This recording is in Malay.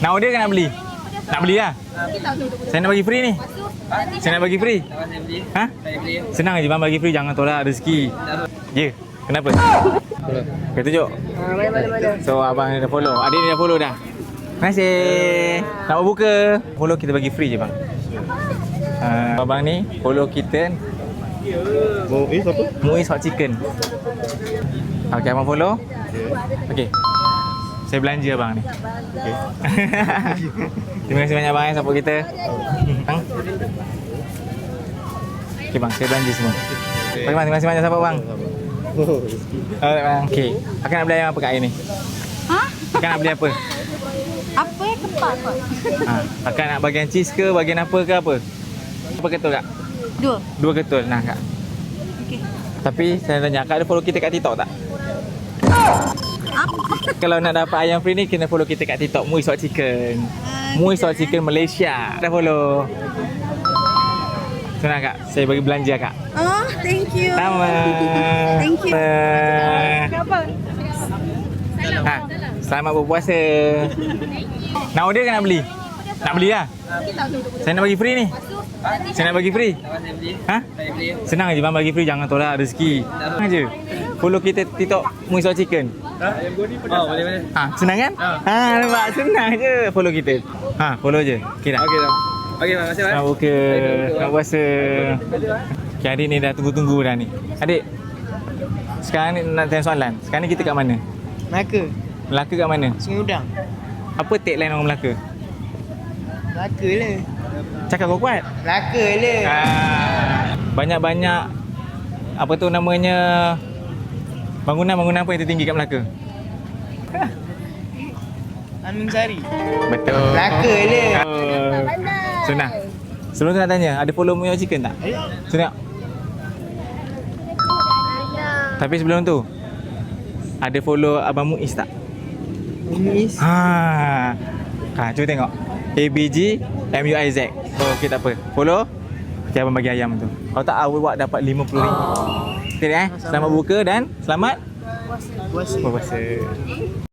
Nak order ke nak beli? Nak beli lah. Saya nak bagi free ni. Saya nak bagi free. Ha? Senang je bang bagi free, jangan tolak rezeki. Ya. Kenapa? Okay, tunjuk. So abang dah follow. Adik ni dah follow dah. Terima kasih. Nak buka. Follow kita bagi free je bang. Abang ni follow kita. Muiz apa? Muiz Hot Chicken. Okay, abang follow. Okay. Saya belanja abang ni. Okay. Terima kasih banyak bang support kita. Bang. Okay bang, saya belanja semua. Okay, bang, terima kasih banyak support bang. Okay. Akak nak beli ayam apa kat air ni? Ha? Akak nak beli apa? Apa yang kepak kau? Akak nak bagian cheese ke, bagian apa ke apa? Apa ketul kak? Dua. Ketul. Nah kak. Okey. Tapi saya tanya, akak ada follow kita kat TikTok tak? Kalau nak dapat ayam free ni, kena follow kita kat TikTok Muiz Hot Chicken. Muiz Hot Chicken Malaysia. Dah follow. Senang kak, saya bagi belanja kak. Oh, thank you. Sama. Thank you. Kenapa? Selamat berpuasa. Nak order ke nak beli? Nak beli lah. Saya nak bagi free ni. Saya nak bagi free. Ha? Senang je bang bagi free, jangan tolak rezeki. Senang je. Follow kita TikTok Muiz Hot Chicken. Oh, boleh. Senang kan? Nampak senang je. Follow kita. Follow je. Okey dah. Okey dah. Okey, terima kasih. Nak buka, nak puasa. Okay, adik ni dah tunggu-tunggu dah ni. Adik, sekarang ni nak tanya soalan. Sekarang ni kita kat mana? Melaka. Melaka kat mana? Sungai Udang. Apa tagline orang Melaka? Melaka lah. Cakap kuat-kuat. Melaka lah. Banyak-banyak apa tu namanya, bangunan-bangunan apa yang tertinggi kat Melaka? Anung Sari. Betul. Melaka lah. Senang. Sebelum tu nak tanya, ada follow Muiz Hot Chicken tak? Senang. Tapi sebelum tu, ada follow Abang Muiz tak? Muiz. Cuba tengok. ABG MUIZ. So, okey tak apa. Follow. Okay, abang bagi ayam tu. Kalau tak, awak dapat RM50. Okay, selamat buka dan selamat Puasa. berpuasa.